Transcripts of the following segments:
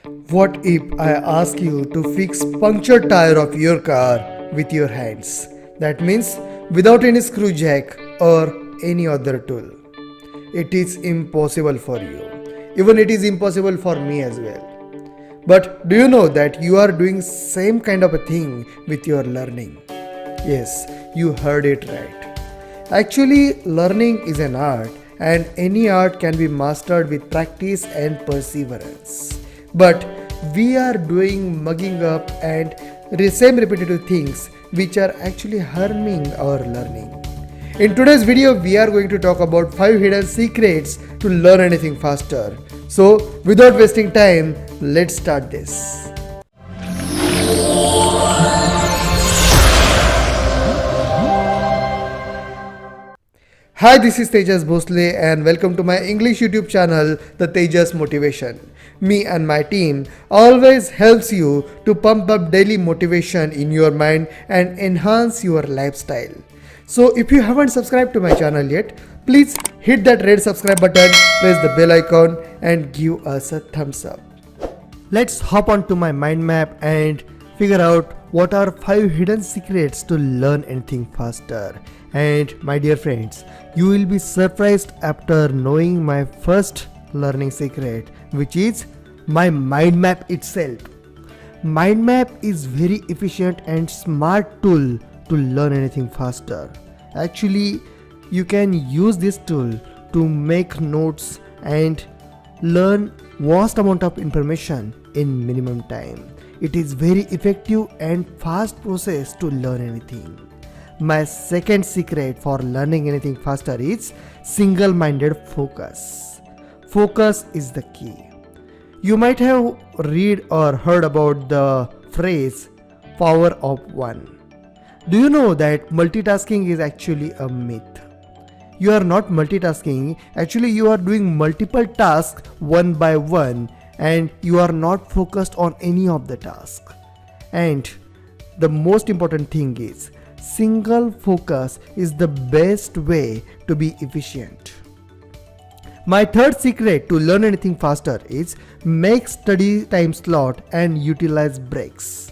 What if I ask you to fix punctured tire of your car with your hands? That means without any screw jack or any other tool. It is impossible for you. Even it is impossible for me as well. But do you know that you are doing same kind of a thing with your learning? Yes, you heard it right. Actually, learning is an art and any art can be mastered with practice and perseverance. But we are doing mugging up and same repetitive things which are actually harming our learning. In today's video, we are going to talk about 5 hidden secrets to learn anything faster. So, without wasting time, let's start this. Hi, this is Tejas Bhosle and welcome to my English YouTube channel, The Tejas Motivation. Me and my team always helps you to pump up daily motivation in your mind and enhance your lifestyle. So if you haven't subscribed to my channel yet, please hit that red subscribe button, press the bell icon and give us a thumbs up. Let's hop onto my mind map and figure out what are 5 hidden secrets to learn anything faster. And my dear friends, you will be surprised after knowing my first learning secret, which is my mind map itself. Mind map is very efficient and smart tool to learn anything faster. Actually, you can use this tool to make notes and learn vast amount of information in minimum time. It is very effective and fast process to learn anything. My second secret for learning anything faster is single-minded focus. Focus is the key. You might have read or heard about the phrase power of one. Do you know that multitasking is actually a myth? You are not multitasking, actually you are doing multiple tasks one by one and you are not focused on any of the tasks. And the most important thing is single focus is the best way to be efficient. My third secret to learn anything faster is make study time slot and utilize breaks.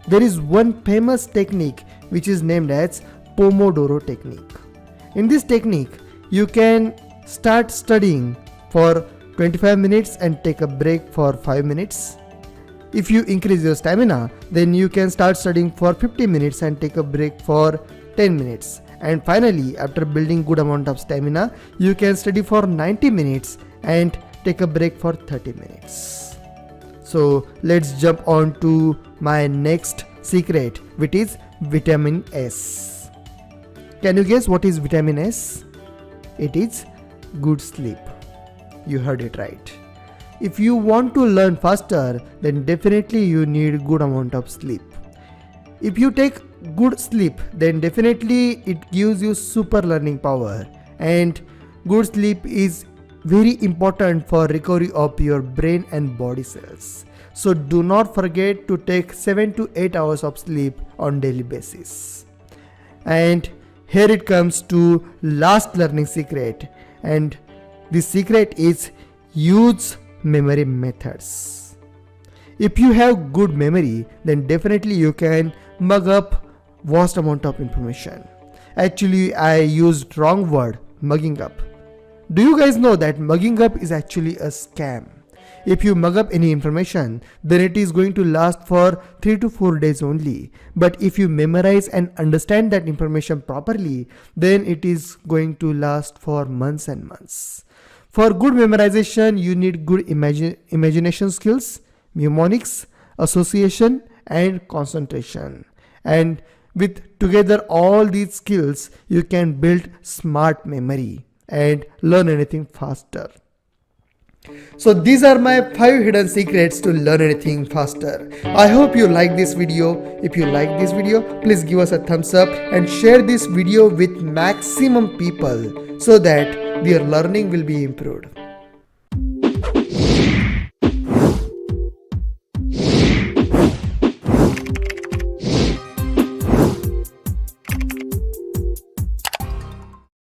There is one famous technique which is named as Pomodoro technique. In this technique, you can start studying for 25 minutes and take a break for 5 minutes. If you increase your stamina, then you can start studying for 50 minutes and take a break for 10 minutes. And finally, after building good amount of stamina, you can study for 90 minutes and take a break for 30 minutes. So let's jump on to my next secret, which is vitamin S. Can you guess what is vitamin S? It is good sleep. You heard it right. If you want to learn faster, then definitely you need good amount of sleep. If you take good sleep, then definitely it gives you super learning power. And good sleep is very important for recovery of your brain and body cells. So do not forget to take 7 to 8 hours of sleep on daily basis. And here it comes to last learning secret. And the secret is use memory methods. If you have good memory, then definitely you can mug up vast amount of information. Actually, I used wrong word, mugging up. Do you guys know that mugging up is actually a scam? If you mug up any information, then it is going to last for 3 to 4 days only. But if you memorize and understand that information properly, then it is going to last for months and months. For good memorization, you need good imagination skills, mnemonics, association and concentration. And with together all these skills, you can build smart memory and learn anything faster. So these are my 5 hidden secrets to learn anything faster. I hope you like this video. If you like this video, please give us a thumbs up and share this video with maximum people so that their learning will be improved.